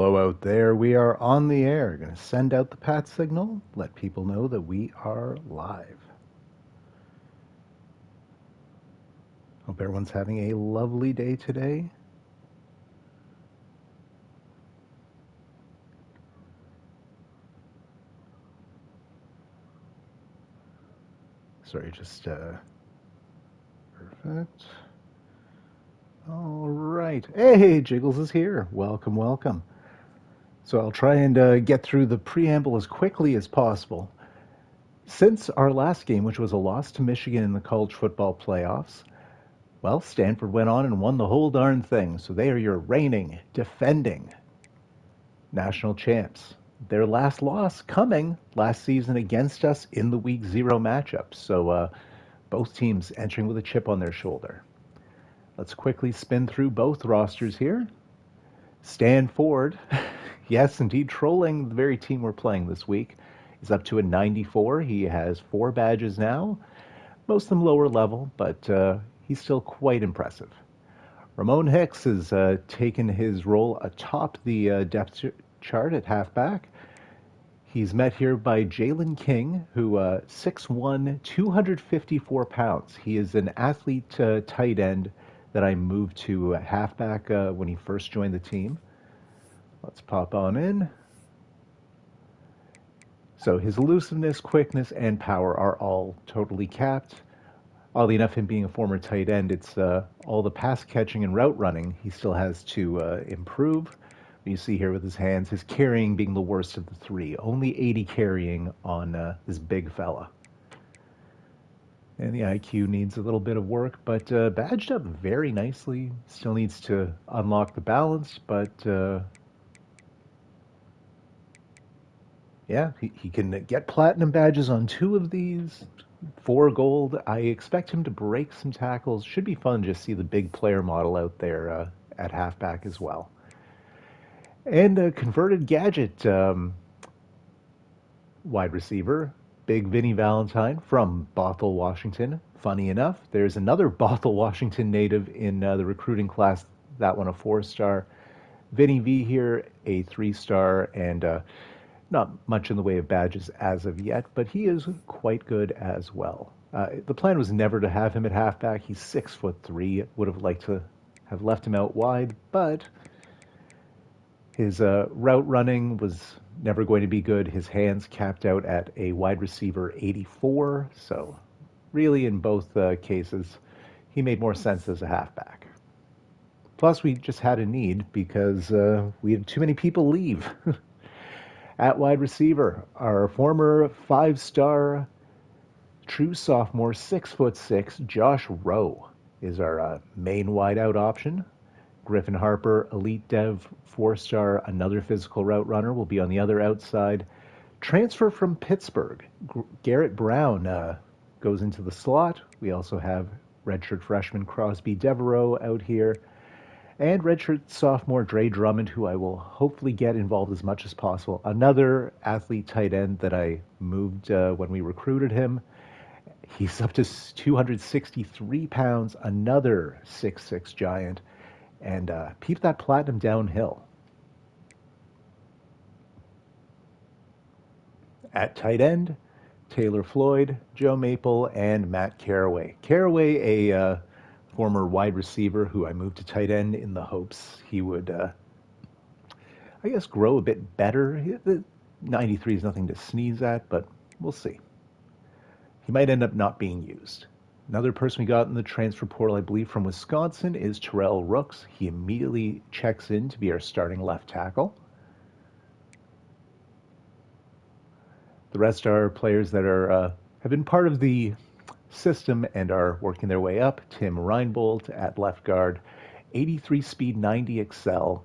Hello out there. We are on the air. Going to send out the pat signal, let people know that we are live. Hope everyone's having a lovely day today. Sorry, just perfect. All right. Hey, Jiggles is here. Welcome, welcome. So I'll try and get through the preamble as quickly as possible. Since our last game, which was a loss to Michigan in the college football playoffs, well, Stanford went on and won the whole darn thing. So they are your reigning, defending national champs. Their last loss coming last season against us in the Week 0 matchup. So both teams entering with a chip on their shoulder. Let's quickly spin through both rosters here. Stan Ford, yes, indeed, trolling the very team we're playing this week. He's up to a 94. He has 4 badges now, most of them lower level, but he's still quite impressive. Ramon Hicks has taken his role atop the depth chart at halfback. He's met here by Jalen King, who 6'1", 254 pounds. He is an athlete tight end that I moved to halfback when he first joined the team. Let's pop on in. So his elusiveness, quickness, and power are all totally capped. Oddly enough, him being a former tight end, it's all the pass catching and route running he still has to improve. You see here with his hands, his carrying being the worst of the 3. Only 80 carrying on this big fella. And the IQ needs a little bit of work, but badged up very nicely. Still needs to unlock the balance, but yeah, he can get platinum badges on 2 of these. 4 gold. I expect him to break some tackles. Should be fun to see the big player model out there at halfback as well. And a converted gadget wide receiver, Big Vinny Valentine from Bothell, Washington. Funny enough, there's another Bothell, Washington native in the recruiting class, that one a 4-star. Vinny V here, a 3-star, and not much in the way of badges as of yet, but he is quite good as well. The plan was never to have him at halfback. He's 6'3". Would have liked to have left him out wide, but his route running was never going to be good. His hands capped out at a wide receiver 84. So really in both cases, he made more sense as a halfback. Plus, we just had a need because we had too many people leave. At wide receiver, our former 5-star true sophomore, 6'6", Josh Rowe is our main wideout option. Griffin Harper, elite dev, 4-star, another physical route runner, will be on the other outside. Transfer from Pittsburgh, Garrett Brown goes into the slot. We also have redshirt freshman Crosby Devereaux out here. And redshirt sophomore Dre Drummond, who I will hopefully get involved as much as possible. Another athlete tight end that I moved when we recruited him. He's up to 263 pounds, another 6'6" giant. And peep that platinum downhill. At tight end, Taylor Floyd, Joe Maple, and Matt Caraway. Caraway, a former wide receiver who I moved to tight end in the hopes he would, I guess, grow a bit better. 93 is nothing to sneeze at, but we'll see. He might end up not being used. Another person we got in the transfer portal, I believe, from Wisconsin is Terrell Rooks. He immediately checks in to be our starting left tackle. The rest are players that are have been part of the system and are working their way up. Tim Reinbold at left guard, 83 speed, 90 excel.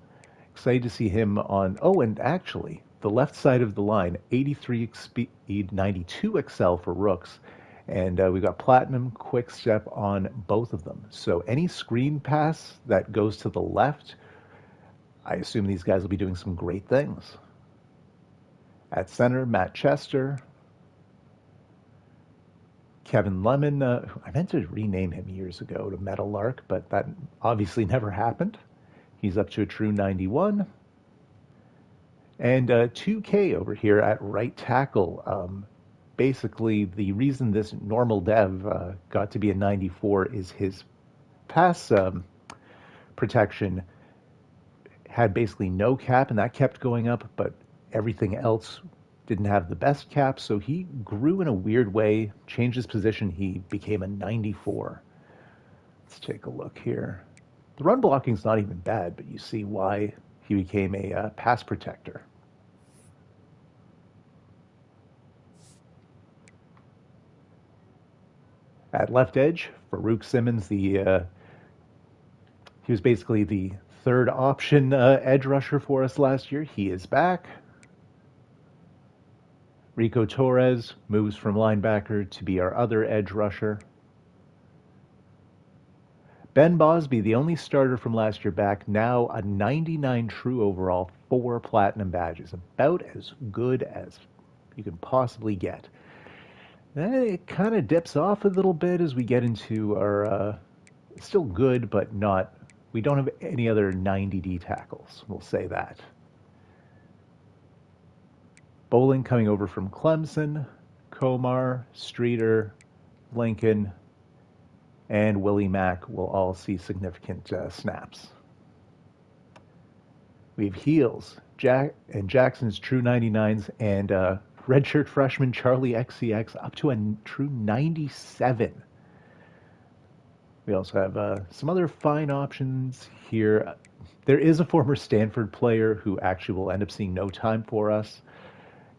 Excited to see him on, and actually, the left side of the line, 83 speed, 92 excel for Rooks. And we got platinum quick step on both of them. So any screen pass that goes to the left, I assume these guys will be doing some great things. At center, Matt Chester. Kevin Lemon, I meant to rename him years ago to Metal Lark, but that obviously never happened. He's up to a true 91. And 2K over here at right tackle. Basically, the reason this normal dev got to be a 94 is his pass protection had basically no cap, and that kept going up, but everything else didn't have the best cap, so he grew in a weird way, changed his position, he became a 94. Let's take a look here. The run blocking's not even bad, but you see why he became a pass protector. At left edge, Farouk Simmons, he was basically the third option edge rusher for us last year. He is back. Rico Torres moves from linebacker to be our other edge rusher. Ben Bosby, the only starter from last year back, now a 99 true overall, 4 platinum badges. About as good as you can possibly get. Then it kind of dips off a little bit as we get into our still good, but not. We don't have any other 90D tackles. We'll say that. Bowling coming over from Clemson, Komar, Streeter, Lincoln, and Willie Mack will all see significant snaps. We have Heels, Jackson's true 99s, and redshirt freshman Charlie XCX up to a true 97. We also have some other fine options here. There is a former Stanford player who actually will end up seeing no time for us.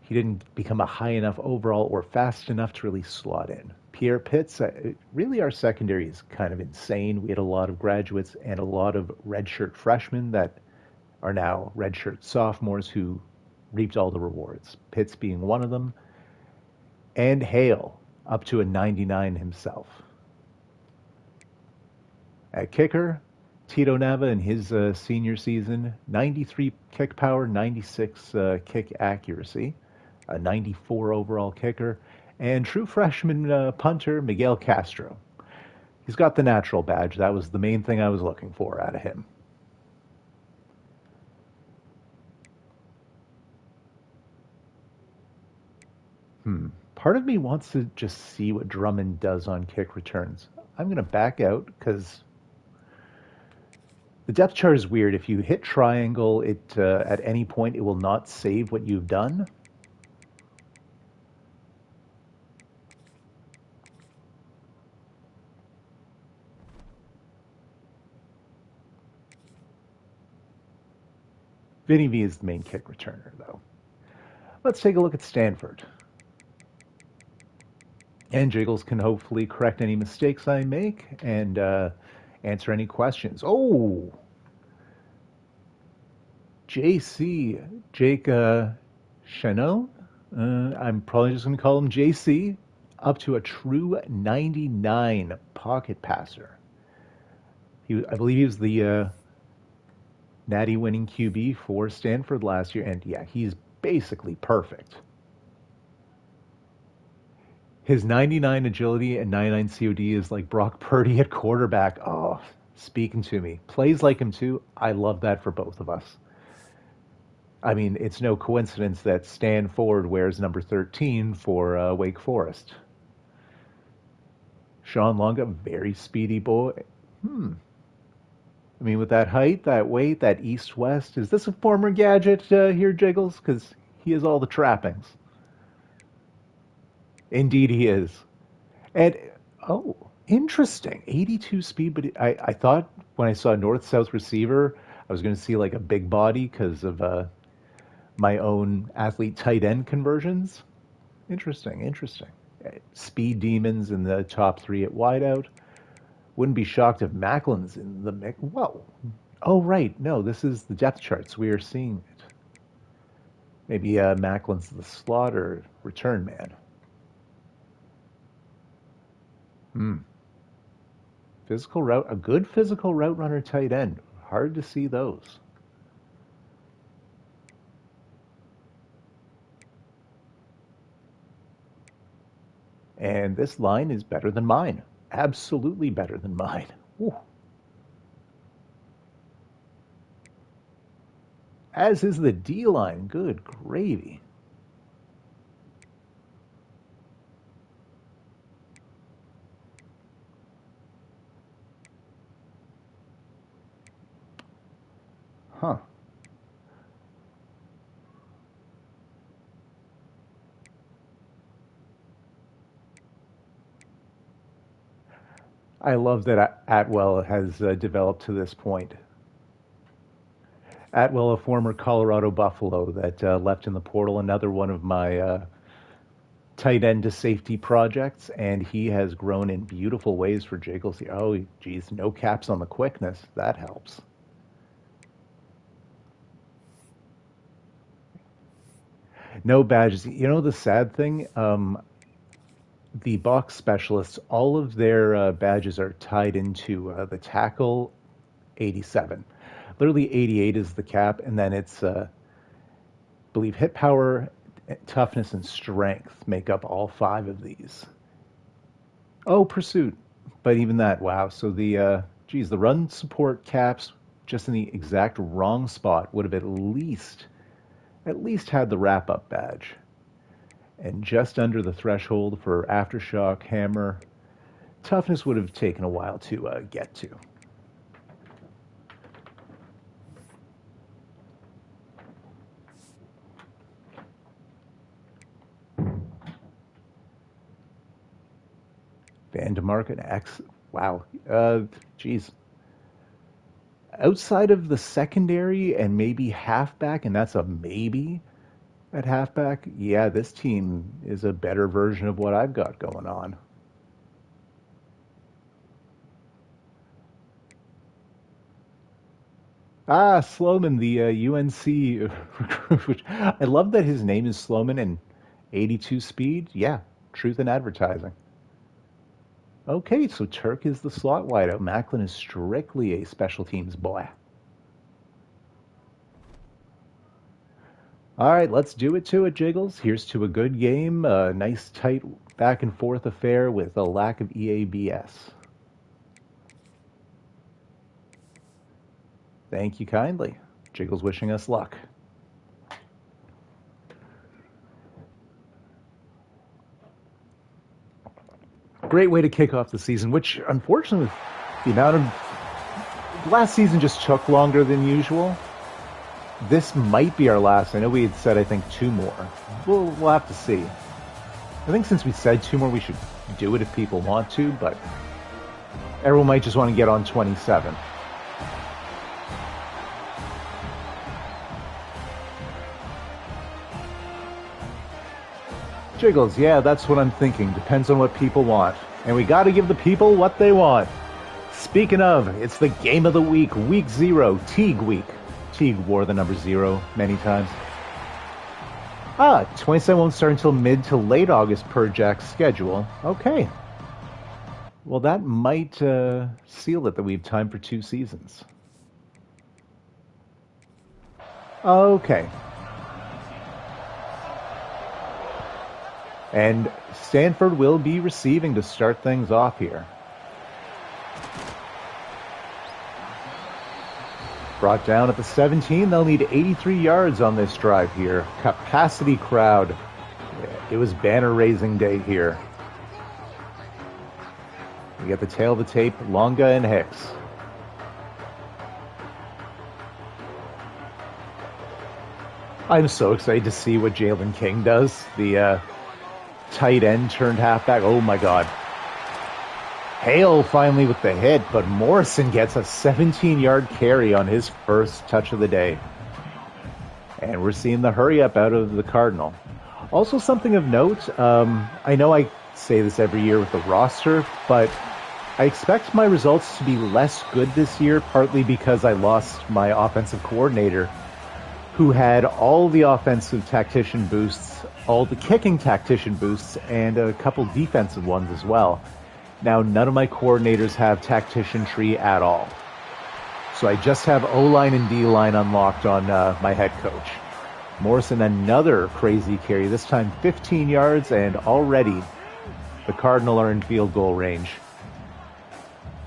He didn't become a high enough overall or fast enough to really slot in. Pierre Pitts, really our secondary is kind of insane. We had a lot of graduates and a lot of redshirt freshmen that are now redshirt sophomores who reaped all the rewards. Pitts being one of them. And Hale, up to a 99 himself. At kicker, Tito Nava in his senior season, 93 kick power, 96 kick accuracy, a 94 overall kicker, and true freshman punter Miguel Castro. He's got the natural badge. That was the main thing I was looking for out of him. Part of me wants to just see what Drummond does on kick returns. I'm going to back out because the depth chart is weird. If you hit triangle, it at any point it will not save what you've done. Vinny V is the main kick returner, though. Let's take a look at Stanford. And Jiggles can hopefully correct any mistakes I make and answer any questions. Oh! JC, Jake Chanel. I'm probably just going to call him JC. Up to a true 99 pocket passer. I believe he was the Natty winning QB for Stanford last year, and yeah, he's basically perfect. His 99 agility and 99 COD is like Brock Purdy at quarterback. Oh, speaking to me. Plays like him too. I love that for both of us. I mean, it's no coincidence that Stan Ford wears number 13 for Wake Forest. Sean Longa, very speedy boy. I mean, with that height, that weight, that east-west, is this a former Gadget here, Jiggles? Because he has all the trappings. Indeed he is. And, oh, interesting. 82 speed, but I thought when I saw north-south receiver, I was going to see like a big body because of my own athlete tight end conversions. Interesting. Speed demons in the top 3 at wideout. Wouldn't be shocked if Macklin's in the mix. Whoa. Oh, right. No, this is the depth charts. We are seeing it. Maybe Macklin's the slot or return man. Physical route, a good physical route runner tight end. Hard to see those. And this line is better than mine. Absolutely better than mine. Ooh. As is the D-line. Good gravy. Huh. I love that Atwell has developed to this point. Atwell, a former Colorado Buffalo that left in the portal, another one of my tight end to safety projects, and he has grown in beautiful ways for Jiggles. Oh, geez, no caps on the quickness. That helps. No badges. You know the sad thing? The box specialists, all of their badges are tied into the tackle 87. Literally 88 is the cap, and then it's, I believe, hit power, toughness, and strength make up all 5 of these. Oh, pursuit. But even that, wow. So geez, the run support caps just in the exact wrong spot would have at least had the wrap-up badge. And just under the threshold for aftershock, hammer, toughness would have taken a while to get to. Van DeMark X. Wow. Geez. Outside of the secondary and maybe halfback, and that's a maybe at halfback, yeah, this team is a better version of what I've got going on. Ah, Sloman, the UNC recruit. Which I love that his name is Sloman and 82 speed. Yeah, truth in advertising. Okay, so Turk is the slot wideout. Macklin is strictly a special teams boy. All right, let's do it to it, Jiggles. Here's to a good game, a nice tight back and forth affair with a lack of EABS. Thank you kindly. Jiggles wishing us luck. Great way to kick off the season, which unfortunately, the amount of last season just took longer than usual. This might be our last. I know we had said, I think, 2 more. We'll have to see. I think since we said 2 more, we should do it if people want to, but everyone might just want to get on 27. Jiggles, yeah, that's what I'm thinking. Depends on what people want. And we got to give the people what they want. Speaking of, it's the game of the week, week 0, Teague week. Teague wore the number 0 many times. 27 won't start until mid to late August per Jack's schedule. Okay. Well, that might seal it that we have time for 2 seasons. Okay. And Stanford will be receiving to start things off here. Brought down at the 17. They'll need 83 yards on this drive here. Capacity crowd. It was banner-raising day here. We got the tail of the tape, Longa and Hicks. I'm so excited to see what Jalen King does. The tight end turned halfback. Oh my God. Hale finally with the hit, but Morrison gets a 17-yard carry on his first touch of the day. And we're seeing the hurry up out of the Cardinal. Also something of note, I know I say this every year with the roster, but I expect my results to be less good this year, partly because I lost my offensive coordinator, who had all the offensive tactician boosts, all the kicking tactician boosts, and a couple defensive ones as well. Now, none of my coordinators have tactician tree at all. So I just have O-line and D-line unlocked on my head coach. Morrison, another crazy carry, this time 15 yards, and already the Cardinal are in field goal range.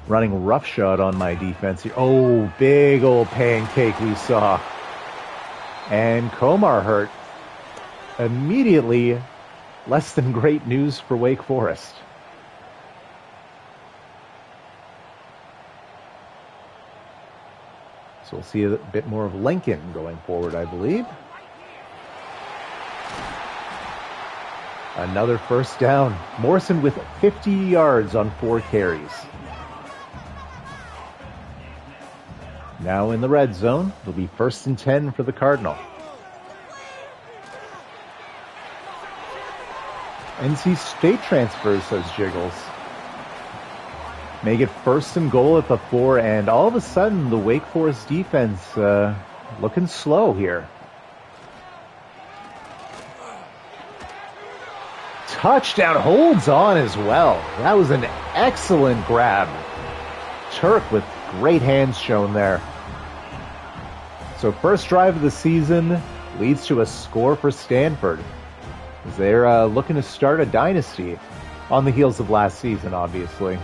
Running roughshod on my defense here. Oh, big old pancake we saw. And Komar hurt. Immediately, less than great news for Wake Forest. So we'll see a bit more of Lincoln going forward, I believe. Another first down. Morrison with 50 yards on 4 carries. Now in the red zone, it'll be 1st and 10 for the Cardinal. NC State transfers, says Jiggles. Make it 1st and goal at the 4, and all of a sudden the Wake Forest defense looking slow here. Touchdown, holds on as well. That was an excellent grab. Turk with great hands shown there. So first drive of the season leads to a score for Stanford. They're looking to start a dynasty on the heels of last season, obviously.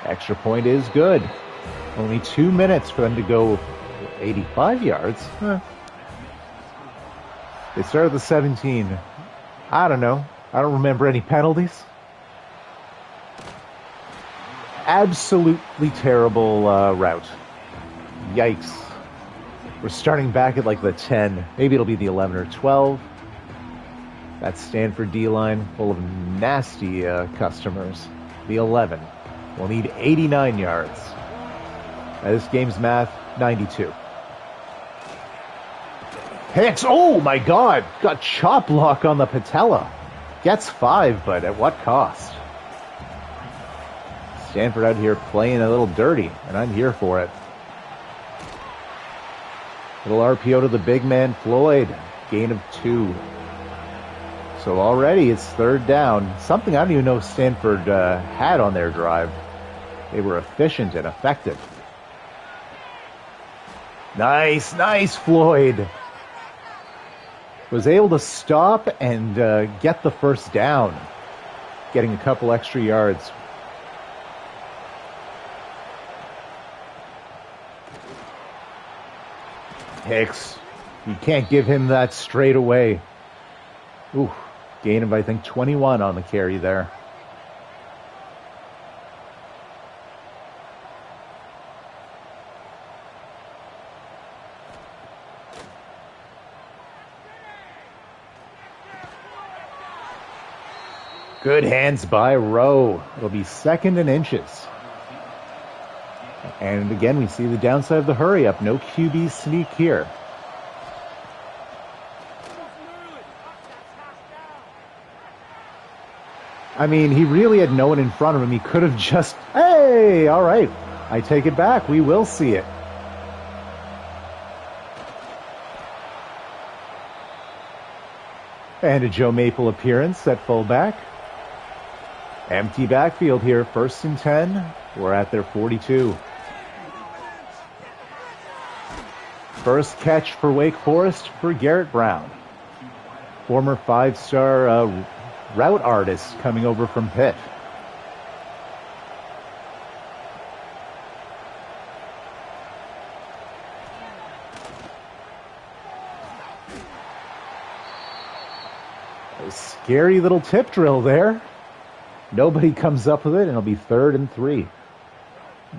Extra point is good. Only 2 minutes for them to go 85 yards. They started the 17. I don't know. I don't remember any penalties. Absolutely terrible route. Yikes. We're starting back at like the 10. Maybe it'll be the 11 or 12. That Stanford D-line full of nasty customers. The 11 will need 89 yards. Now, this game's math, 92. Hicks, oh my God, got chop block on the patella. Gets 5, but at what cost? Stanford out here playing a little dirty, and I'm here for it. Little RPO to the big man, Floyd. Gain of 2. So already it's 3rd down. Something I don't even know if Stanford had on their drive. They were efficient and effective. Nice, Floyd. Was able to stop and get the first down. Getting a couple extra yards. Hicks, you can't give him that straight away. Ooh, gain of, I think, 21 on the carry there. Good hands by Rowe. It'll be 2nd and inches. And again, we see the downside of the hurry up. No QB sneak here. I mean, he really had no one in front of him. He could have just, hey, all right, I take it back. We will see it. And a Joe Maple appearance at fullback. Empty backfield here, 1st and 10. We're at their 42. First catch for Wake Forest for Garrett Brown. Former 5-star route artist coming over from Pitt. A scary little tip drill there. Nobody comes up with it, and it'll be 3rd and 3.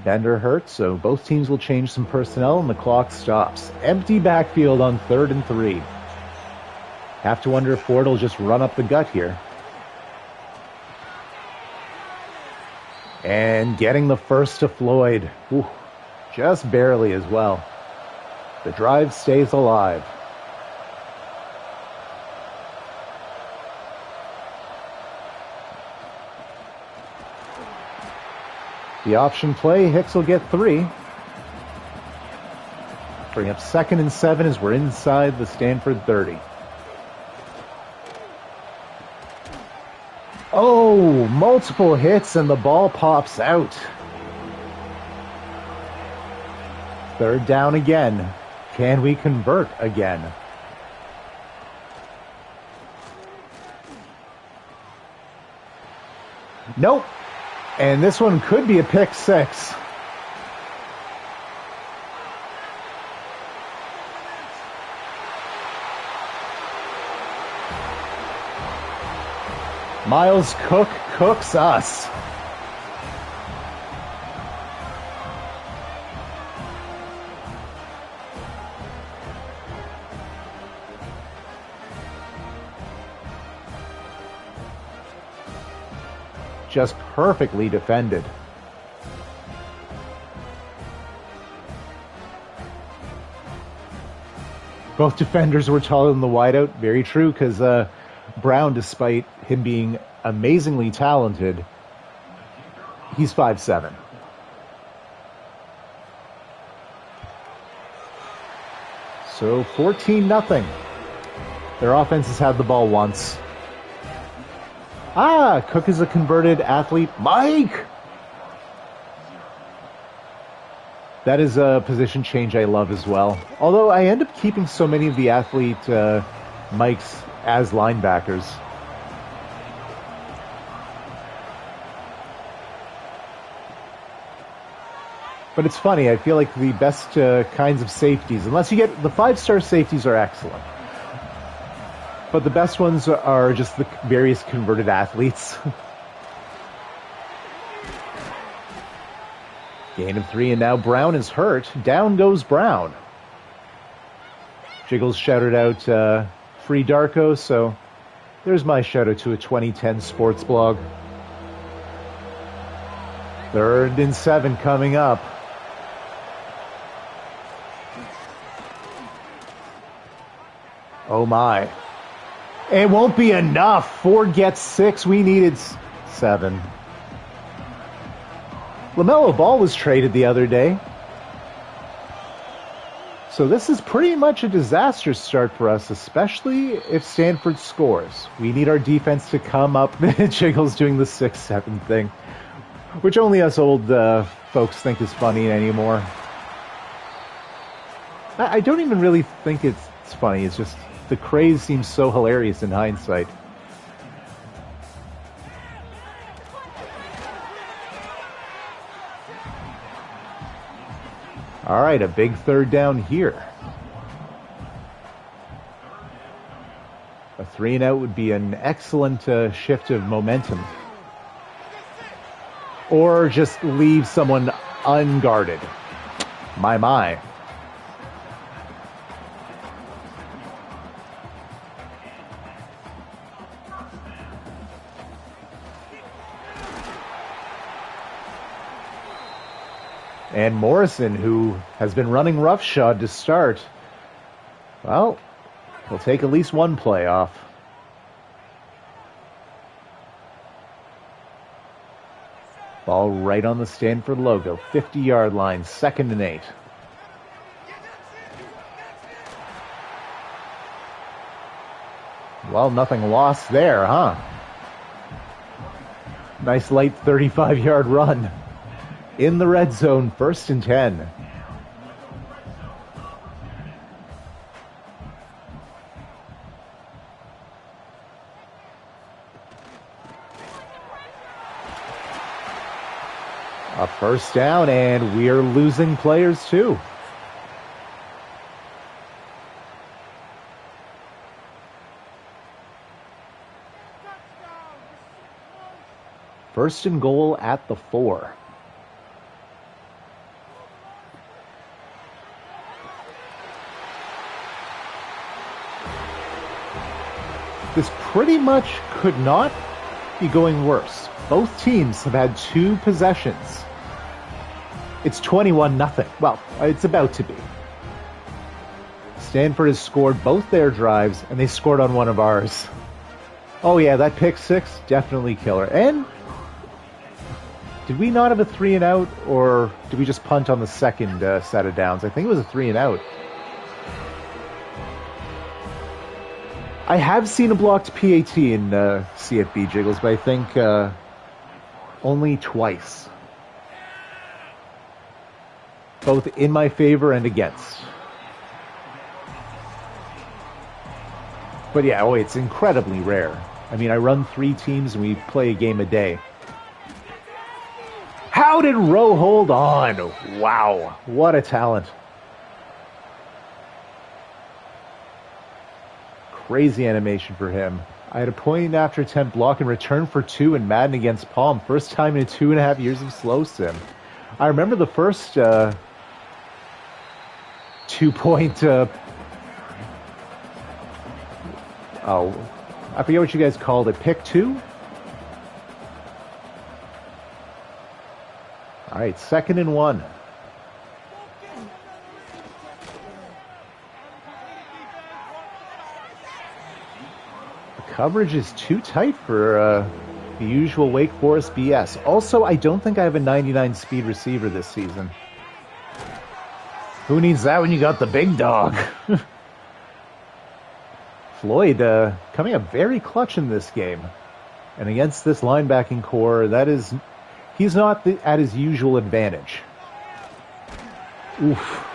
Bender hurt, so both teams will change some personnel, and the clock stops. Empty backfield on 3rd and 3. Have to wonder if Ford will just run up the gut here. And getting the first to Floyd. Ooh, just barely as well. The drive stays alive. The option play, Hicks will get 3. Bring up 2nd and 7 as we're inside the Stanford 30. Oh, multiple hits and the ball pops out. 3rd down again. Can we convert again? Nope. And this one could be a pick six. Miles Cook cooks us. Just perfectly defended. Both defenders were taller than the wideout. Very true, because Brown, despite him being amazingly talented, he's 5'7". So 14-0. Their offense has had the ball once. Cook is a converted athlete. Mike! That is a position change I love as well. Although I end up keeping so many of the athlete Mikes as linebackers. But it's funny, I feel like the best kinds of safeties, unless you get the 5-star safeties, are excellent. But the best ones are just the various converted athletes. Gain of 3, and now Brown is hurt. Down goes Brown. Jiggles shouted out free Darko, so there's my shout out to a 2010 sports blog. 3rd and 7 coming up. Oh my. It won't be enough. 4 gets 6. We needed 7. LaMelo Ball was traded the other day. So this is pretty much a disastrous start for us, especially if Stanford scores. We need our defense to come up. Jiggles doing the 6-7 thing, which only us old folks think is funny anymore. I don't even really think it's funny. It's just the craze seems so hilarious in hindsight. All right, a big 3rd down here. A 3 and out would be an excellent shift of momentum. Or just leave someone unguarded. My. And Morrison, who has been running roughshod to start, well, he'll take at least one play off. Ball right on the Stanford logo, 50-yard line, 2nd and 8. Well, nothing lost there, huh? Nice light 35-yard run. In the red zone, 1st and 10. A 1st down, and we're losing players too. First and goal at the 4. This pretty much could not be going worse. Both teams have had 2 possessions. It's 21-0. Well, it's about to be. Stanford has scored both their drives, and they scored on one of ours. Oh yeah, that pick 6, definitely killer. And did we not have a 3 and out, or did we just punt on the 2nd set of downs? I think it was a 3 and out. I have seen a blocked PAT in CFB, Jiggles, but I think only twice. Both in my favor and against. But yeah, it's incredibly rare. I mean, I run 3 teams and we play a game a day. How did Rowe hold on? Wow, what a talent. Crazy animation for him. I had a point after attempt block and return for 2 in Madden against Palm. First time in 2.5 years of slow sim. I remember the first 2-point... oh, I forget what you guys called it. Pick 2? All right, 2nd and 1. The coverage is too tight for the usual Wake Forest BS. Also, I don't think I have a 99 speed receiver this season. Who needs that when you got the big dog? Floyd coming up very clutch in this game. And against this linebacking core, he's not at his usual advantage. Oof.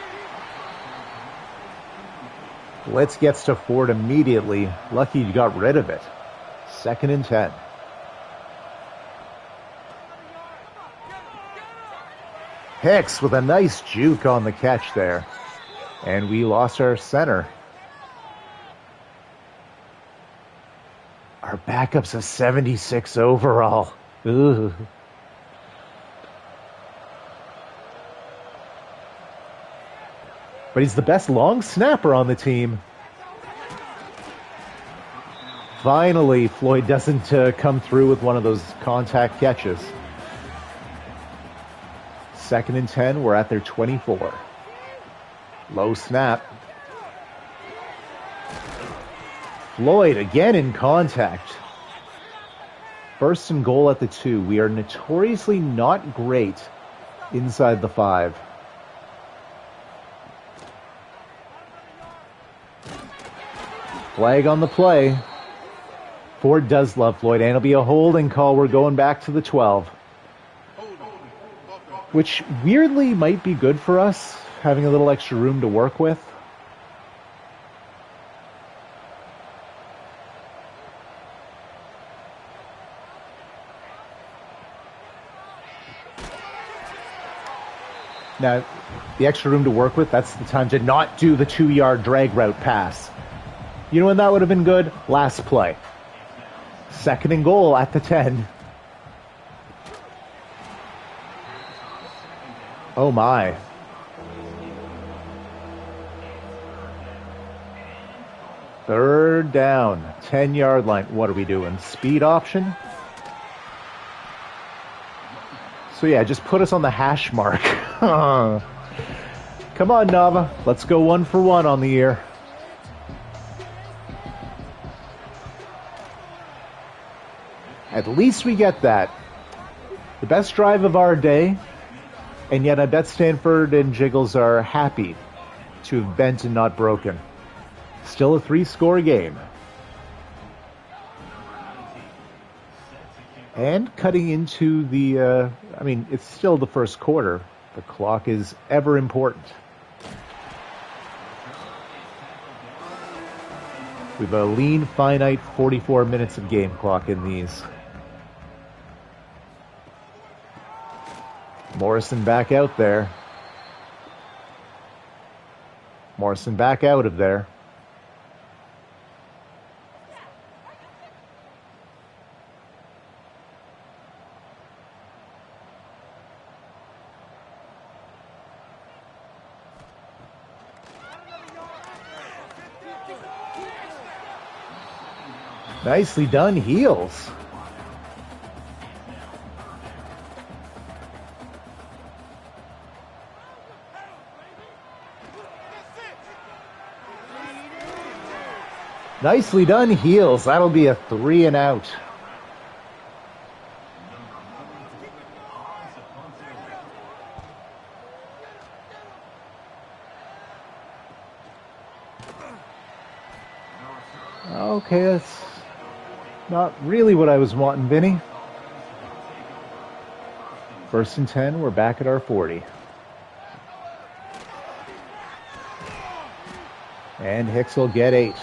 Blitz gets to Ford immediately. Lucky you got rid of it. 2nd and 10. Hicks with a nice juke on the catch there. And we lost our center. Our backup's a 76 overall. Ugh. But he's the best long snapper on the team. Finally, Floyd doesn't come through with one of those contact catches. 2nd and 10, we're at their 24. Low snap. Floyd again in contact. 1st and goal at the 2. We are notoriously not great inside the 5. Flag on the play. Ford does love Floyd, and it'll be a holding call. We're going back to the 12. Which weirdly might be good for us, having a little extra room to work with. Now, the extra room to work with, that's the time to not do the 2-yard drag route pass. You know when that would have been good? Last play. 2nd and goal at the 10. Oh my. Third down. 10-yard line. What are we doing? Speed option? So yeah, just put us on the hash mark. Come on, Nava. Let's go 1 for 1 on the year. At least we get that. The best drive of our day, and yet I bet Stanford and Jiggles are happy to have bent and not broken. Still a 3-score game. And cutting into the, it's still the first quarter. The clock is ever important. We have a lean, finite 44 minutes of game clock in these. Morrison back out there. Morrison back out of there. Nicely done, Heels. Nicely done, Heels. That'll be a 3 and out. Okay, that's not really what I was wanting, Vinny. 1st and 10, we're back at our 40. And Hicks will get 8.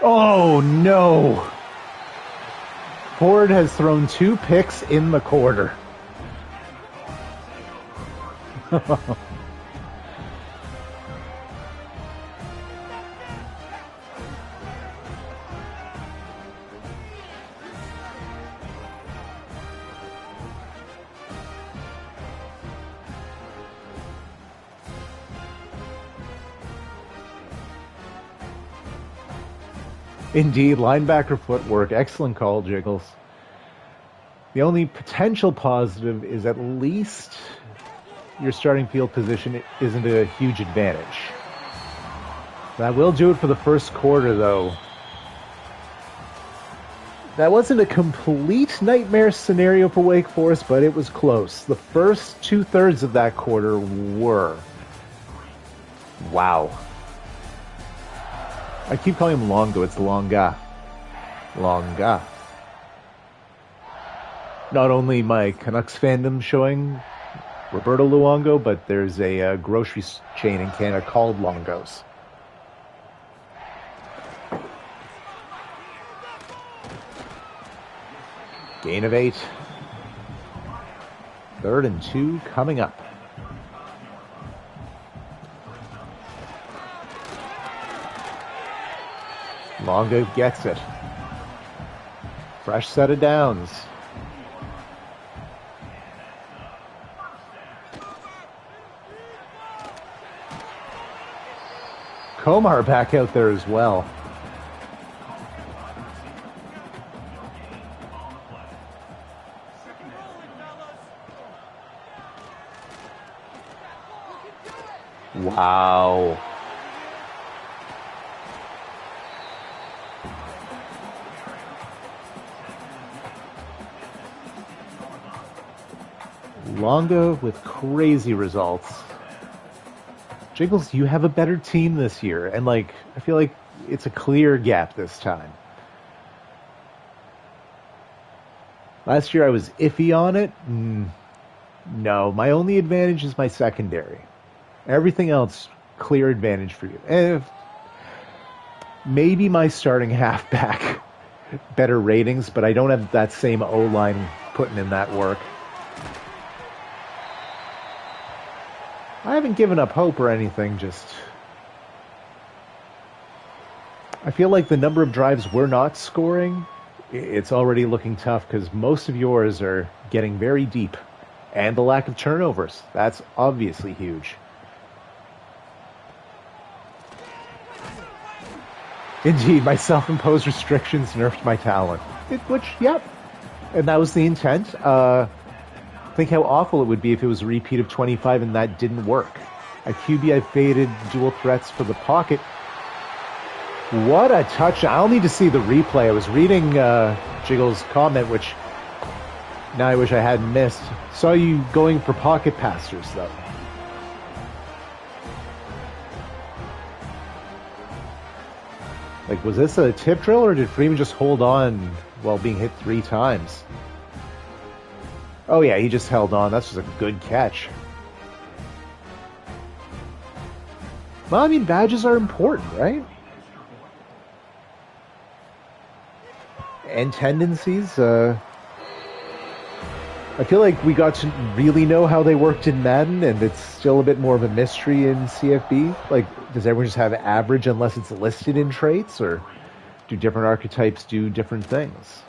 Oh, no. Ford has thrown 2 picks in the quarter. Indeed, linebacker footwork. Excellent call, Jiggles. The only potential positive is at least your starting field position isn't a huge advantage. That will do it for the first quarter, though. That wasn't a complete nightmare scenario for Wake Forest, but it was close. The first 2/3 of that quarter were. Wow. I keep calling him Longo. It's Longa. Longa. Not only my Canucks fandom showing Roberto Luongo, but there's a grocery chain in Canada called Longo's. Gain of 8. 3rd and 2 coming up. Longo gets it. Fresh set of downs. Komar back out there as well. Wow. Longo with crazy results. Jiggles, you have a better team this year, and I feel like it's a clear gap this time. Last year I was iffy on it. No, my only advantage is my secondary. Everything else, clear advantage for you. Maybe my starting halfback, better ratings, but I don't have that same O-line putting in that work. I haven't given up hope or anything, just... I feel like the number of drives we're not scoring, it's already looking tough because most of yours are getting very deep. And the lack of turnovers, that's obviously huge. Indeed, my self-imposed restrictions nerfed my talent. Yep. And that was the intent. Think how awful it would be if it was a repeat of 25 and that didn't work. At QB, I faded dual threats for the pocket. What a touch. I'll need to see the replay. I was reading Jiggles' comment, which now I wish I hadn't missed. Saw you going for pocket passers, though. Was this a tip drill, or did Freeman just hold on while being hit 3 times? Oh yeah, he just held on. That's just a good catch. Well, I mean, badges are important, right? And tendencies. I feel like we got to really know how they worked in Madden, and it's still a bit more of a mystery in CFB. Does everyone just have average unless it's listed in traits, or do different archetypes do different things?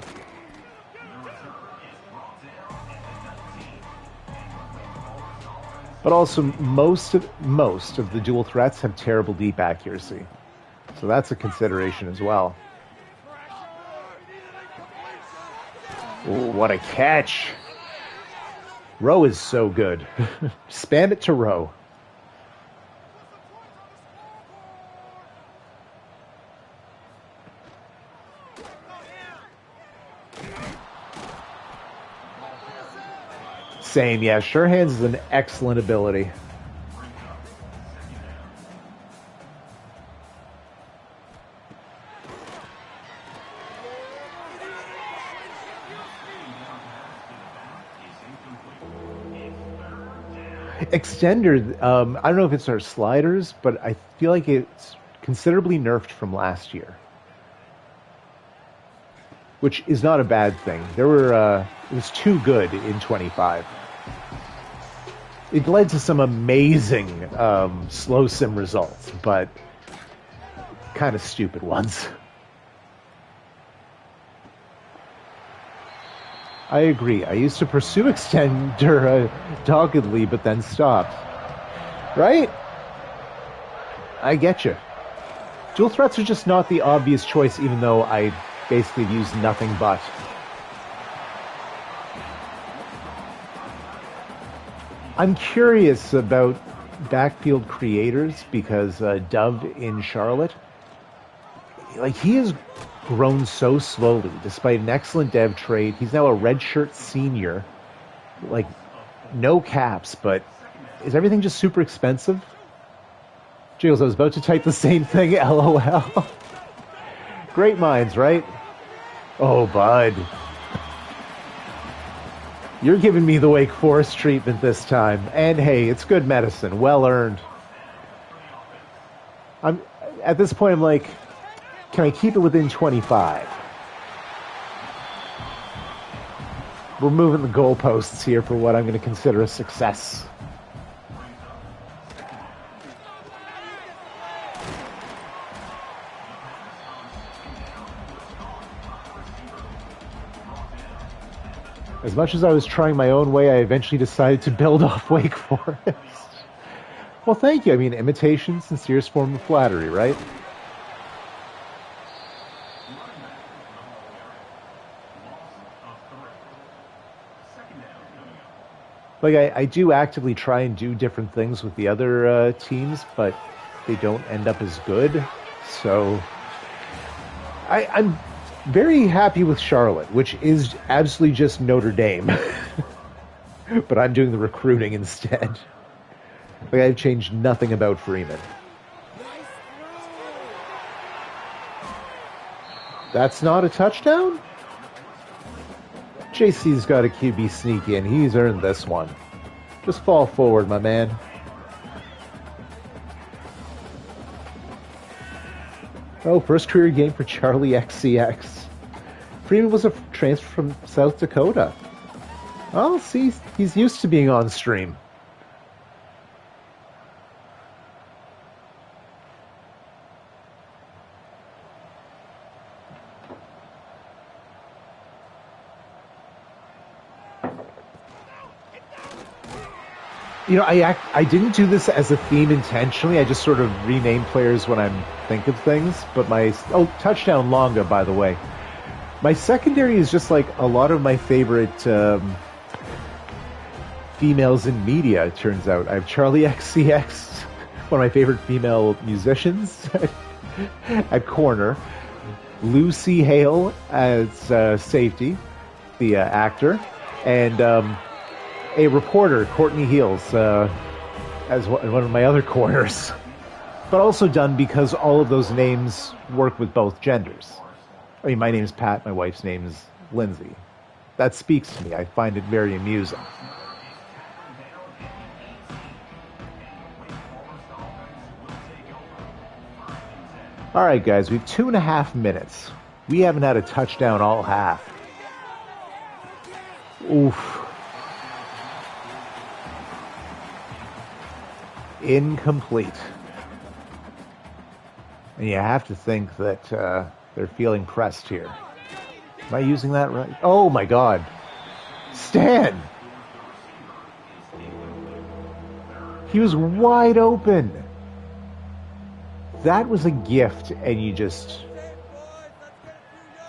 But also, most of the dual threats have terrible deep accuracy. So that's a consideration as well. Ooh, what a catch! Rowe is so good. Spam it to Rowe. Same, yeah. Sure Hands is an excellent ability. Extender, I don't know if it's our sliders, but I feel like it's considerably nerfed from last year. which is not a bad thing. There were it was too good in 25. It led to some amazing slow sim results, but kind of stupid ones. I agree. I used to pursue Extender doggedly, but then stopped. Right? I get you. Dual threats are just not the obvious choice, even though I basically use nothing but. I'm curious about backfield creators because Dove in Charlotte, like, he has grown so slowly despite an excellent dev trade. He's now a redshirt senior, like, no caps, but is everything just super expensive? Jiggles, I was about to type the same thing, LOL. Great minds, right? Oh, bud. You're giving me the Wake Forest treatment this time. And hey, it's good medicine. Well earned. At this point, I'm like, can I keep it within 25? We're moving the goalposts here for what I'm going to consider a success. As much as I was trying my own way, I eventually decided to build off Wake Forest. Well, thank you. I mean, imitation, sincerest form of flattery, right? Like, I do actively try and do different things with the other teams, but they don't end up as good. So I'm very happy with Charlotte, which is absolutely just Notre Dame. But I'm doing the recruiting instead. Like, I've changed nothing about Freeman. That's not a touchdown? JC's got a QB sneak in. He's earned this one. Just fall forward, my man. Oh, first career game for Charlie XCX. Freeman was a transfer from South Dakota. Oh, see, he's used to being on stream. You know, I didn't do this as a theme intentionally. I just sort of rename players when I think of things. But touchdown Longa, by the way. My secondary is just like a lot of my favorite females in media, it turns out. I have Charlie XCX, one of my favorite female musicians at corner. Lucy Hale as safety, the actor. And a reporter, Courtney Heels, as one of my other corners. But also done because all of those names work with both genders. I mean, my name is Pat, my wife's name is Lindsay. That speaks to me. I find it very amusing. All right, guys, we have 2.5 minutes. We haven't had a touchdown all half. Oof. Incomplete. And you have to think that they're feeling pressed here. Am I using that right? Oh my God. Stan! He was wide open. That was a gift, and you just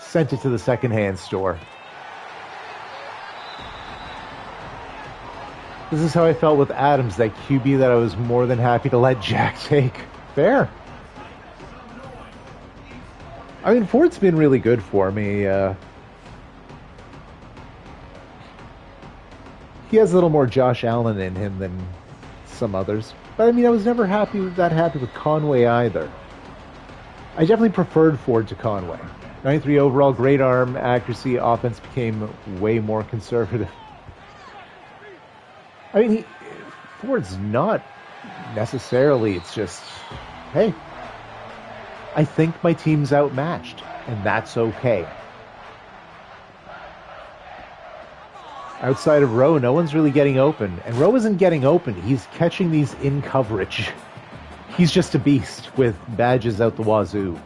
sent it to the secondhand store. This is how I felt with Adams, that QB that I was more than happy to let Jack take. Fair. I mean, Ford's been really good for me. He has a little more Josh Allen in him than some others. But I mean, I was never that happy with Conway either. I definitely preferred Ford to Conway. 93 overall, great arm, accuracy, offense became way more conservative. I mean, Ford's not necessarily, it's just, hey, I think my team's outmatched, and that's okay. Outside of Rowe, no one's really getting open. And Rowe isn't getting open. He's catching these in coverage. He's just a beast with badges out the wazoo.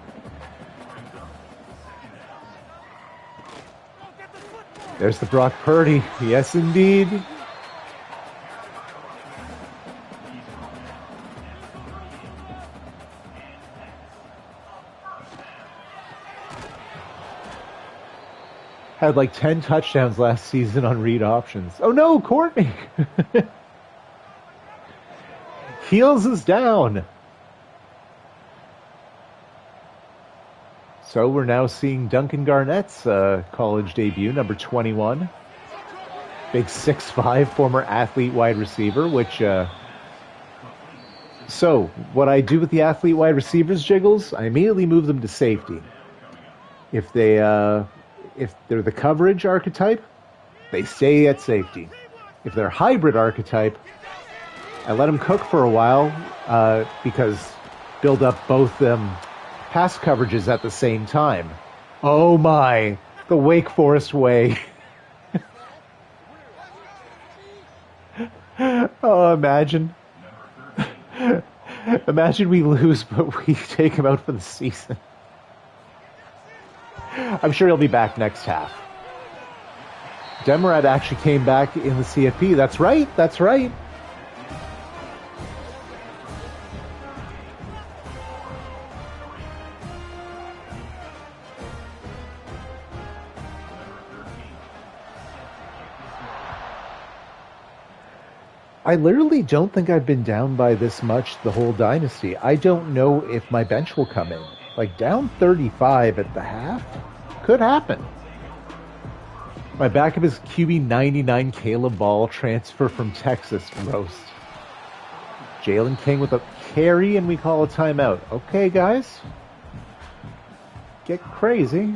There's the Brock Purdy. Yes, indeed. Had like 10 touchdowns last season on read options. Oh no, Courtney! Heels is down. So we're now seeing Duncan Garnett's college debut, number 21. Big 6'5", former athlete wide receiver, which... So, what I do with the athlete wide receivers, Jiggles, I immediately move them to safety. If they're the coverage archetype, they stay at safety. If they're hybrid archetype, I let them cook for a while because build up both pass coverages at the same time. Oh my, the Wake Forest way. Oh, imagine. Imagine we lose, but we take him out for the season. I'm sure he'll be back next half. Demerad actually came back in the CFB. That's right. That's right. I literally don't think I've been down by this much the whole Dynasty. I don't know if my bench will come in. Like, down 35 at the half? Could happen. My backup is QB 99 Caleb Ball, transfer from Texas, roast. Jalen King with a carry, and we call a timeout. Okay, guys. Get crazy.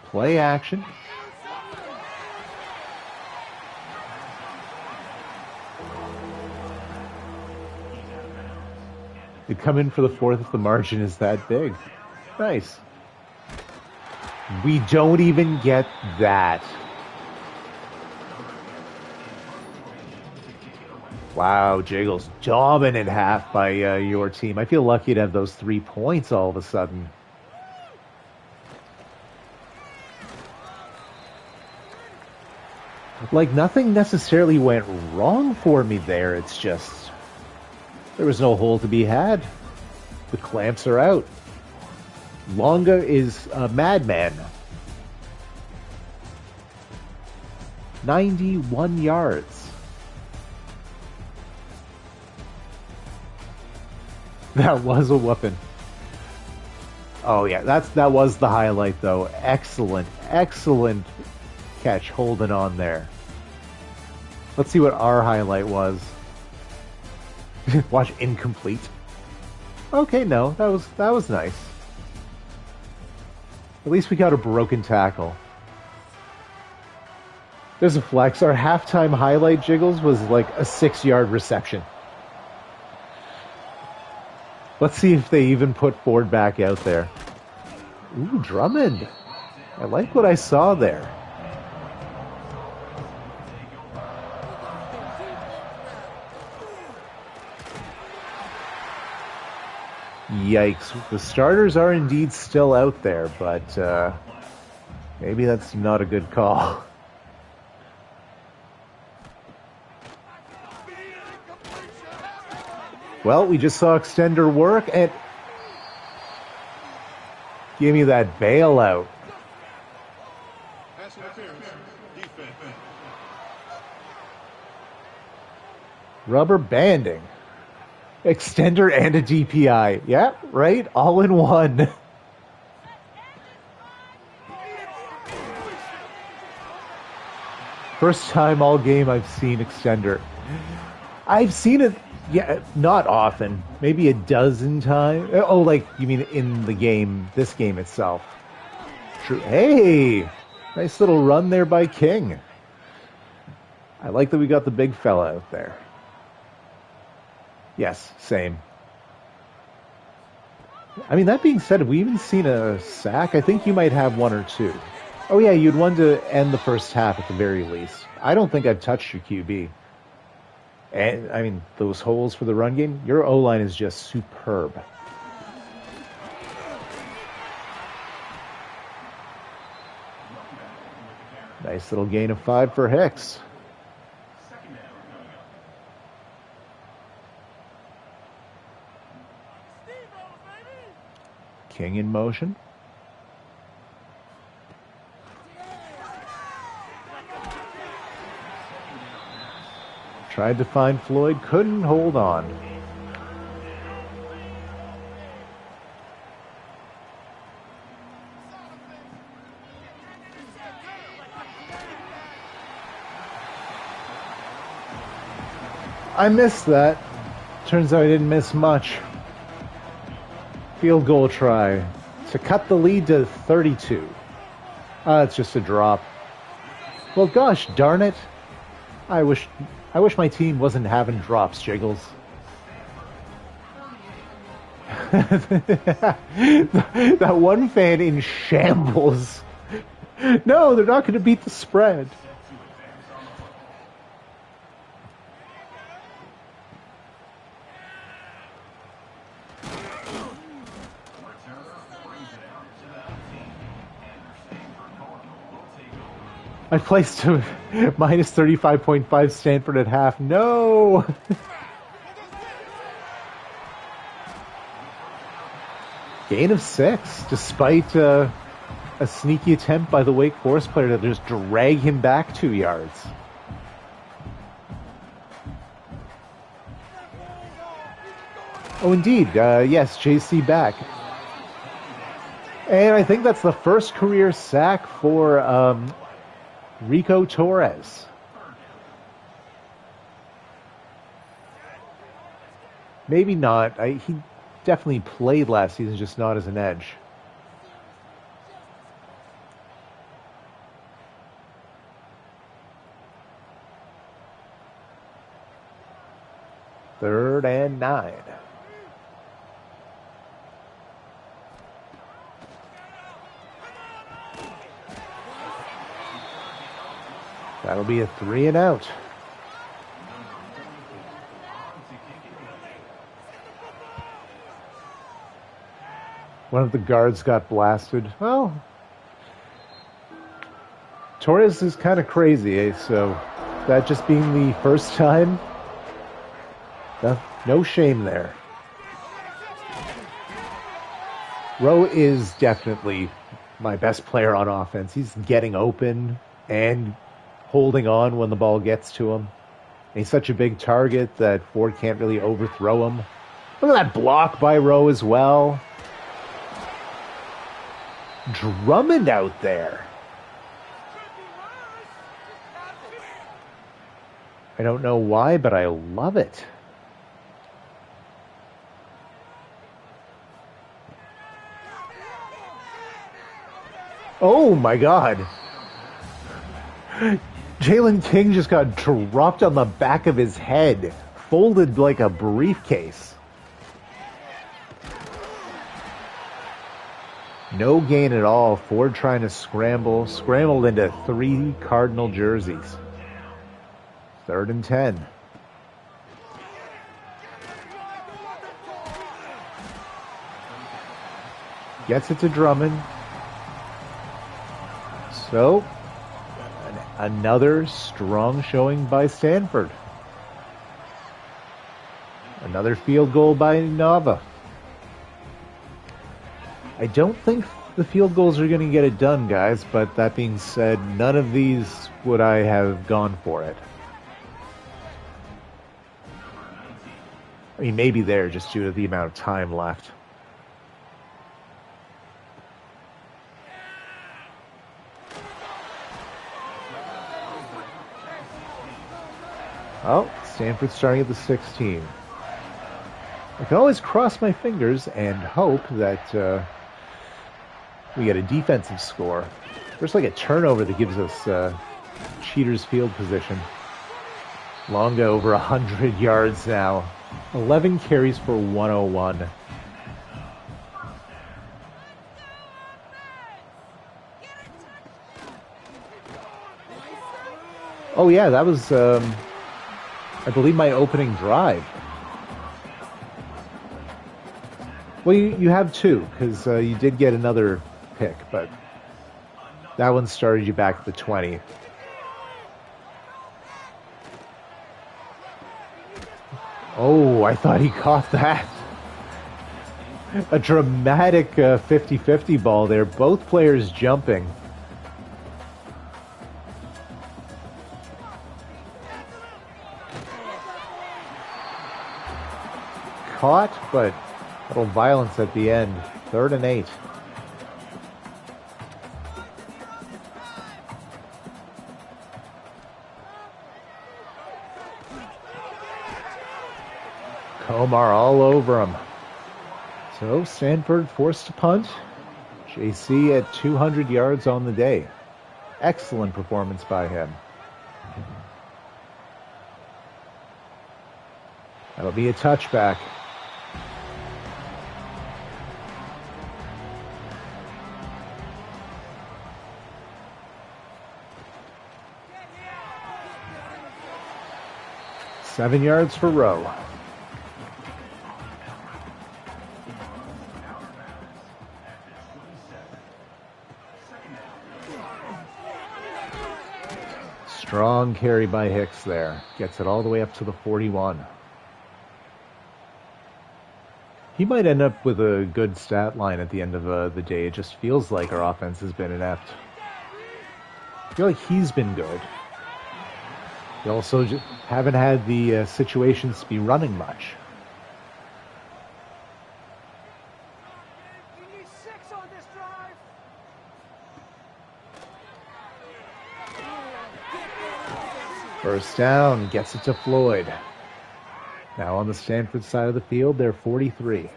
Play action. They come in for the fourth if the margin is that big. Nice. We don't even get that. Wow, Jiggles. Dominant half by your team. I feel lucky to have those 3 points all of a sudden. Like, nothing necessarily went wrong for me there. It's just... there was no hole to be had. The clamps are out. Longa is a madman. 91 yards. That was a whooping. Oh yeah, that was the highlight though. Excellent, excellent catch holding on there. Let's see what our highlight was. Watch, incomplete. Okay, no, that was nice. At least we got a broken tackle. There's a flex. Our halftime highlight, Jiggles, was like a 6-yard reception. Let's see if they even put Ford back out there. Ooh, Drummond. I like what I saw there. Yikes. The starters are indeed still out there, but maybe that's not a good call. Well, we just saw extender work, and give me that bailout. Rubber banding. Extender and a DPI. Yeah, right? All in one. First time all game I've seen extender. I've seen it, yeah, not often. Maybe a dozen times. Oh, like, you mean in the game, this game itself. True. Hey! Nice little run there by King. I like that we got the big fella out there. Yes, same. I mean, that being said, have we even seen a sack? I think you might have one or two. Oh yeah, you'd want to end the first half at the very least. I don't think I've touched your QB. And, I mean, those holes for the run game, your O-line is just superb. Nice little gain of 5 for Hicks. King in motion. Tried to find Floyd, couldn't hold on. I missed that. Turns out I didn't miss much. Field goal try to cut the lead to 32. It's just a drop. Well, gosh darn it. I wish my team wasn't having drops, Jiggles. That one fan in shambles. No, they're not going to beat the spread. I placed a minus 35.5 Stanford at half. No! Gain of 6, despite a sneaky attempt by the Wake Forest player to just drag him back 2 yards. Oh, indeed. Yes, JC back. And I think that's the first career sack for Rico Torres. Maybe not. He definitely played last season, just not as an edge. Third and 9. That'll be a 3 and out. One of the guards got blasted. Well, Torres is kind of crazy, eh? So that just being the first time, no shame there. Rowe is definitely my best player on offense. He's getting open and holding on when the ball gets to him. And he's such a big target that Ford can't really overthrow him. Look at that block by Rowe as well. Drummond out there. I don't know why, but I love it. Oh my God. Jalen King just got dropped on the back of his head, folded like a briefcase. No gain at all. Ford trying to scrambled into 3 Cardinal jerseys. 3rd and 10. Gets it to Drummond. So, another strong showing by Stanford. Another field goal by Nava. I don't think the field goals are going to get it done, guys, but that being said, none of these would I have gone for it. I mean, maybe there, just due to the amount of time left. Oh, Stanford starting at the 16. I can always cross my fingers and hope that we get a defensive score. There's like a turnover that gives us cheaters field position. Longa over 100 yards now. 11 carries for 101. Oh yeah, that was, I believe, my opening drive. Well, you have two, because you did get another pick, but that one started you back at the 20. Oh, I thought he caught that. A dramatic 50-50 ball there. Both players jumping. Caught, but a little violence at the end. 3rd and 8. Komar all over him. So Sanford forced to punt. JC at 200 yards on the day. Excellent performance by him. That'll be a touchback. Seven yards for Rowe. Strong carry by Hicks there. Gets it all the way up to the 41. He might end up with a good stat line at the end of the day. It just feels like our offense has been inept. I feel like he's been good. We also haven't had the situations to be running much. First down, gets it to Floyd. Now on the Stanford side of the field, they're 43.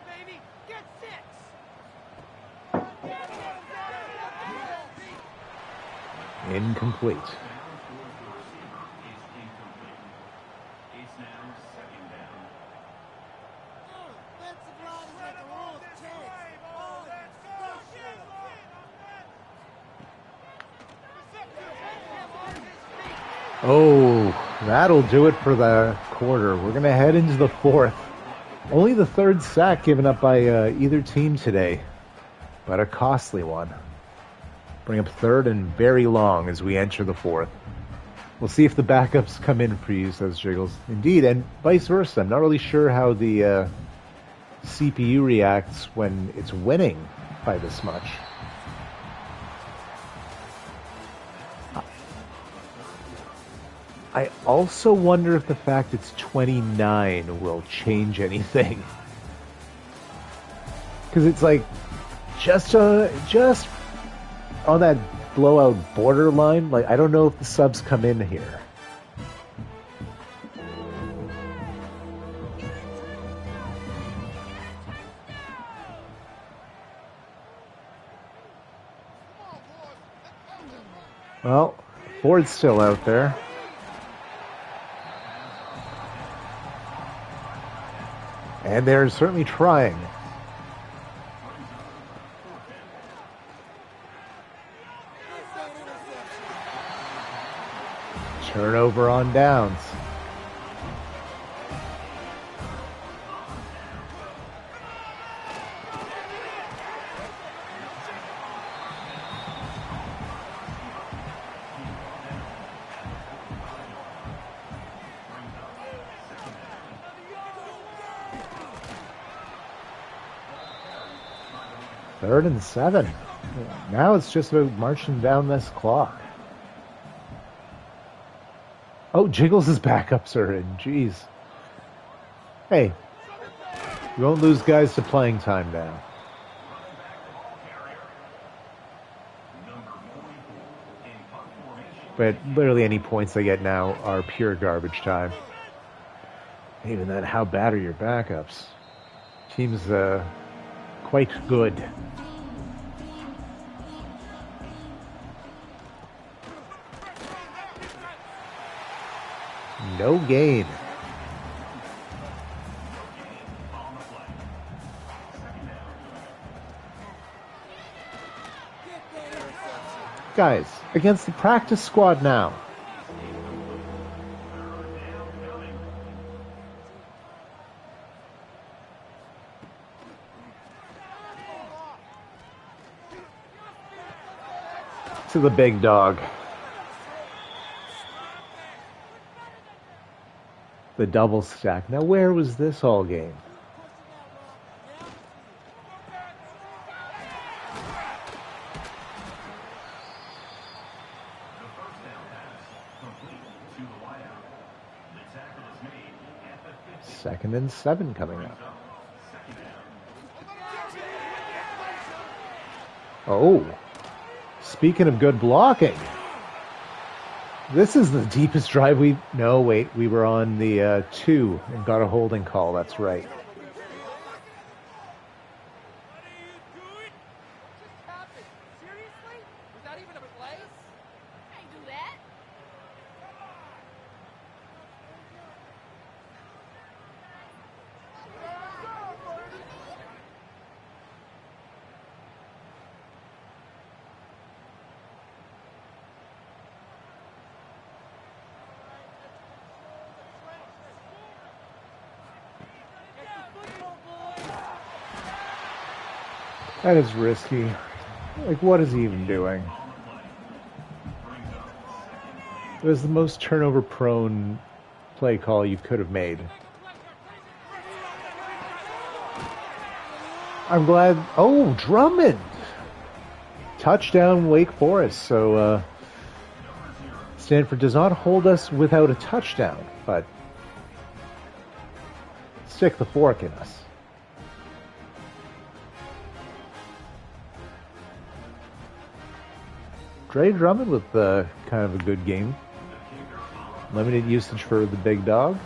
Incomplete. Oh, that'll do it for the quarter. We're going to head into the fourth. Only the 3rd sack given up by either team today, but a costly one. Bring up 3rd and very long as we enter the fourth. We'll see if the backups come in for you, says Jiggles. Indeed, and vice versa. I'm not really sure how the CPU reacts when it's winning by this much. I also wonder if the fact it's 29 will change anything. Because it's like, just on that blowout borderline, like, I don't know if the subs come in here. Well, Ford's still out there. And they're certainly trying. Turnover on downs. Third and 7. Now it's just about marching down this clock. Oh, Jiggles' backups are in. Jeez. Hey, you won't lose guys to playing time now. But literally any points they get now are pure garbage time. Even then, how bad are your backups? Team's quite good. No gain. Guys, against the practice squad now. to the big dog. The double stack. Now, where was this all game? Second and 7 coming up. Oh, speaking of good blocking, this is the deepest drive we... No, wait, we were on the 2 and got a holding call. That's right. That is risky. Like, what is he even doing? It was the most turnover-prone play call you could have made. I'm glad... Oh, Drummond! Touchdown, Wake Forest. So, Stanford does not hold us without a touchdown, but stick the fork in us. Dre Drummond with kind of a good game. Limited usage for the big dog.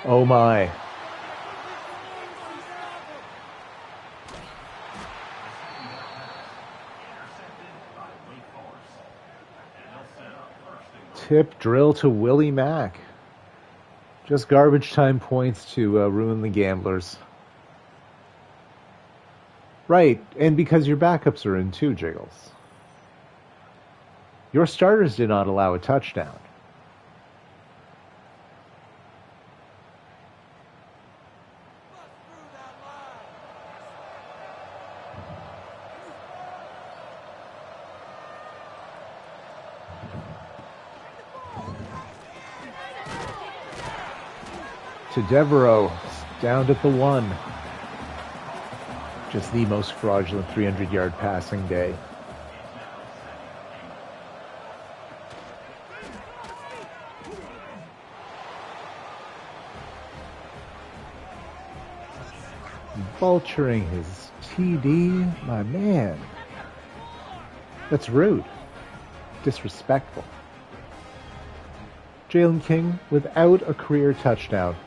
Oh my. Tip drill to Willie Mack. Just garbage time points to ruin the gamblers. Right, and because your backups are in too, Jiggles. Your starters did not allow a touchdown. To Devereaux, down at the 1. Just the most fraudulent 300-yard passing day. Vulturing his TD, my man. That's rude. Disrespectful. Jalen King without a career touchdown.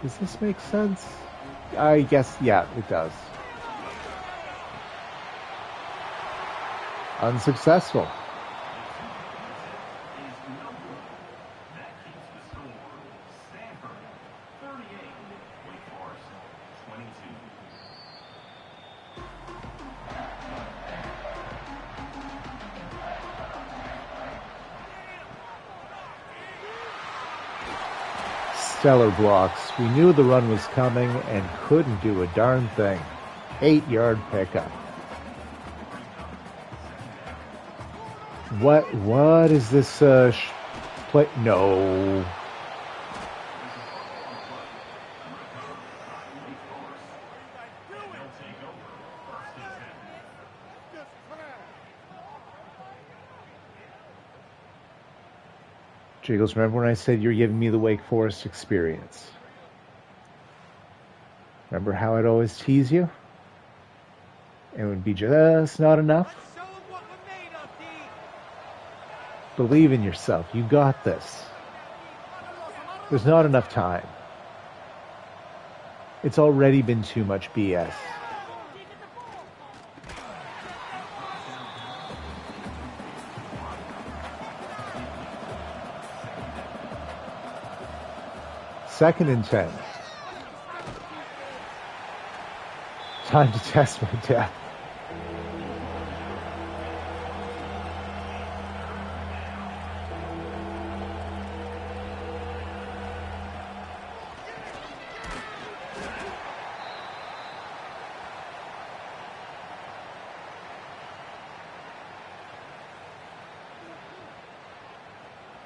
Does this make sense? I guess, yeah, it does. Unsuccessful. Stellar blocks. We knew the run was coming and couldn't do a darn thing. 8-yard pickup. What is this play? No. Jiggles, remember when I said you're giving me the Wake Forest experience? Remember how I'd always tease you? It would be just not enough? Believe in yourself. You got this. There's not enough time. It's already been too much BS. Second and 10. Time to test my depth.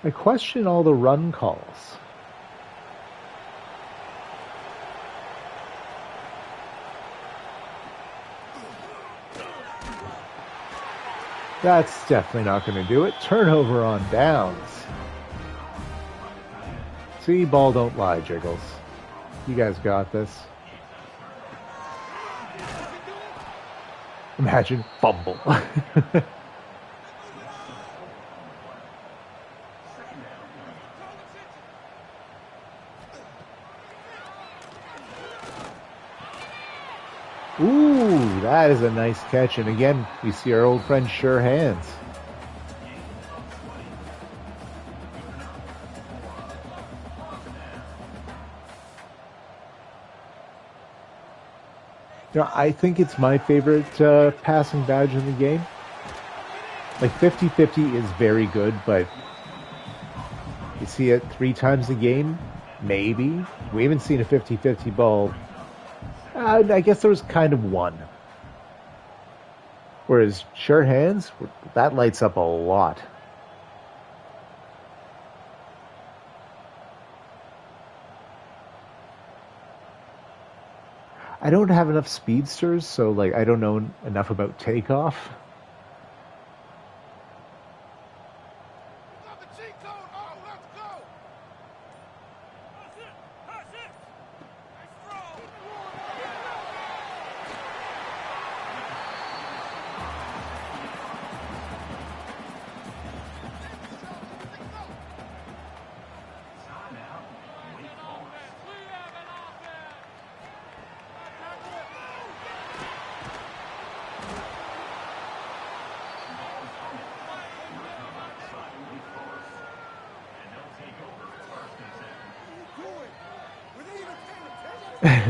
I question all the run calls. That's definitely not going to do it. Turnover on downs. See, ball don't lie, Jiggles. You guys got this. Imagine fumble. Ooh, that is a nice catch. And again, we see our old friend Sure Hands. You know, I think it's my favorite passing badge in the game. Like 50-50 is very good, but you see it 3 times a game, maybe. We haven't seen a 50-50 ball. I guess there was kind of one. Whereas Sure Hands, that lights up a lot. I don't have enough speedsters, so like I don't know enough about takeoff.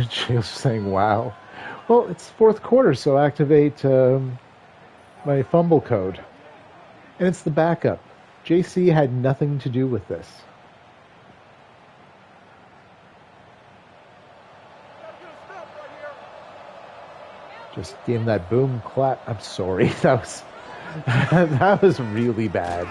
Jill's saying, wow. Well, it's fourth quarter, so activate my fumble code. And it's the backup. JC had nothing to do with this. Just give him that boom clap. I'm sorry. That was really bad.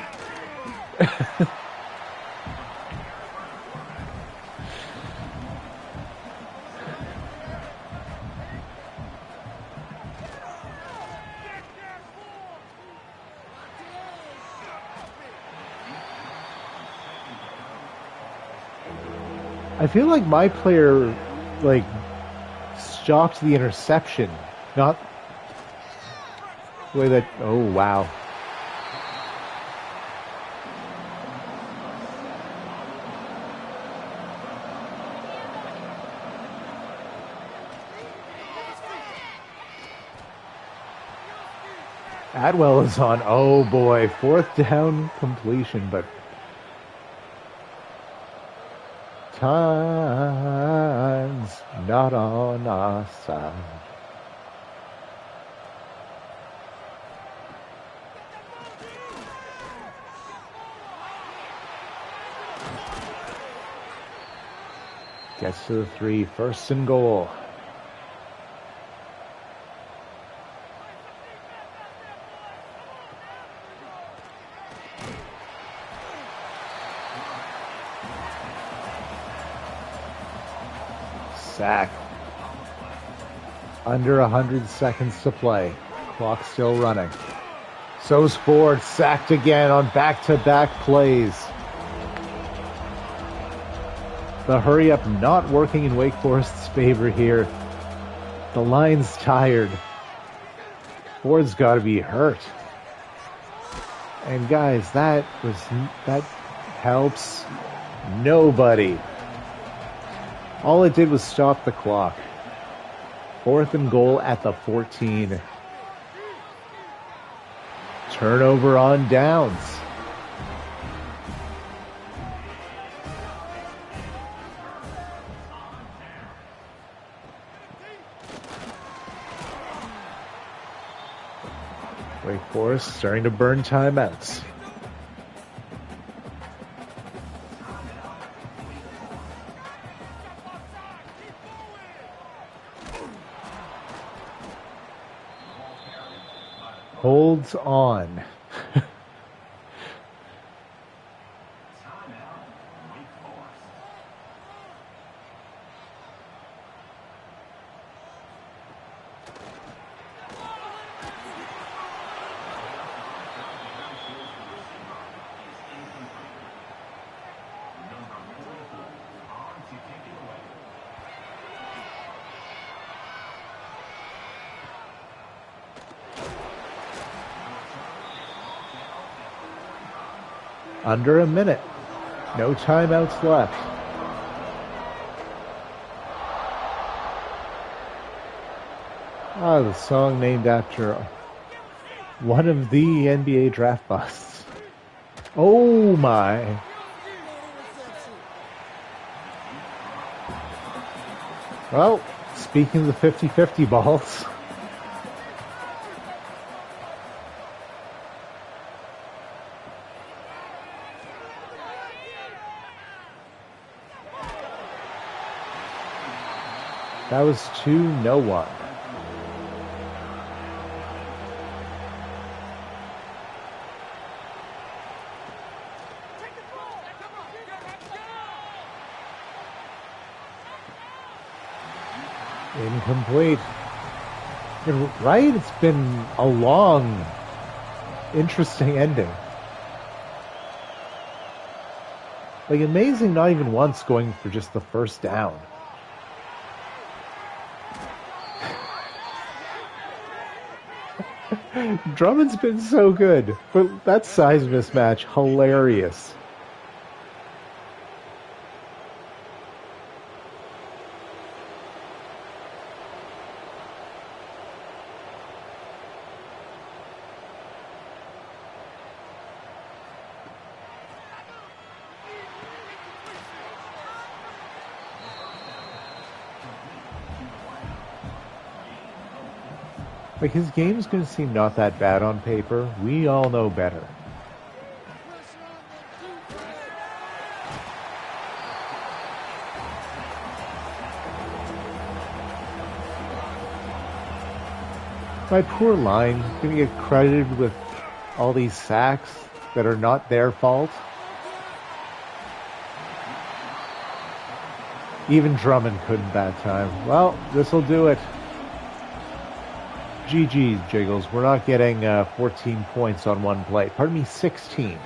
I feel like my player, like, stopped the interception, not the way that. Oh wow! Atwell is on. Oh boy, 4th down completion, but. Time's not on our side. Gets to the 3, 1st and goal. Sack. Under 100 seconds to play. Clock still running. So's Ford sacked again on back-to-back plays. The hurry up not working in Wake Forest's favor here. The line's tired. Ford's got to be hurt. And guys, that helps nobody. All it did was stop the clock. 4th and goal at the 14. Turnover on downs. Wake Forest starting to burn timeouts. Holds on. Under a minute. No timeouts left. The song named after one of the NBA draft busts. Oh my. Well, speaking of the 50-50 balls. That was 2-1. Incomplete. Right? It's been a long, interesting ending. Like, amazing not even once going for just the first down. Drummond's been so good, but that size mismatch, hilarious. Like, his game's going to seem not that bad on paper. We all know better. My poor line going to get credited with all these sacks that are not their fault. Even Drummond couldn't that time. Well, this'll do it. GG's, Jiggles. We're not getting 14 points on one play. Pardon me, 16.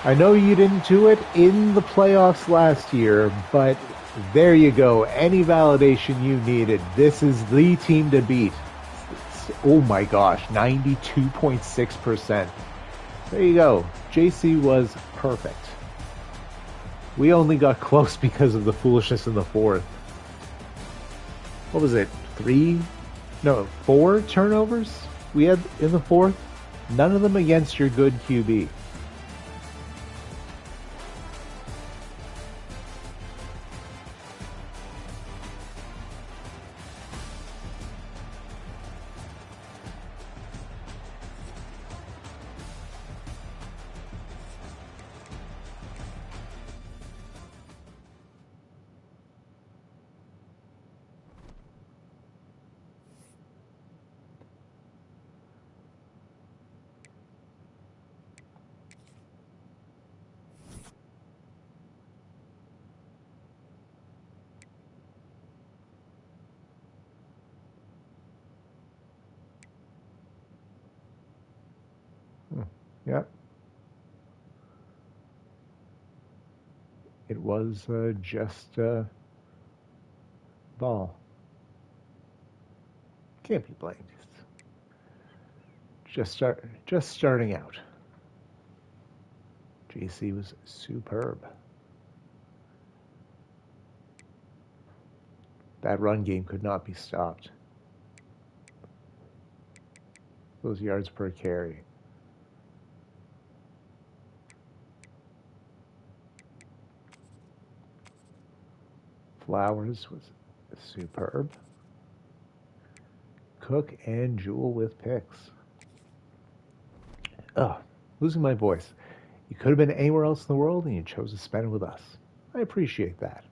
I know you didn't do it in the playoffs last year, but there you go. Any validation you needed. This is the team to beat. Oh my gosh, 92.6%. There you go. JC was perfect. We only got close because of the foolishness in the 4th. What was it? 4 turnovers we had in the 4th? None of them against your good QB. Yep. It was just ball. Can't be blamed. Just starting out. JC was superb. That run game could not be stopped. Those yards per carry. Flowers was superb. Cook and Jewell with picks. Losing my voice. You could have been anywhere else in the world and you chose to spend it with us. I appreciate that.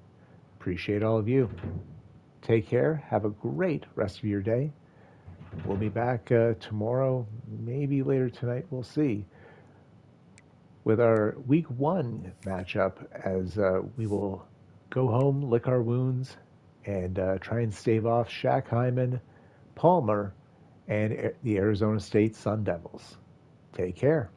Appreciate all of you. Take care. Have a great rest of your day. We'll be back tomorrow, maybe later tonight. We'll see. With our week 1 matchup, as we will go home, lick our wounds, and try and stave off Shaq Hyman, Palmer, and the Arizona State Sun Devils. Take care.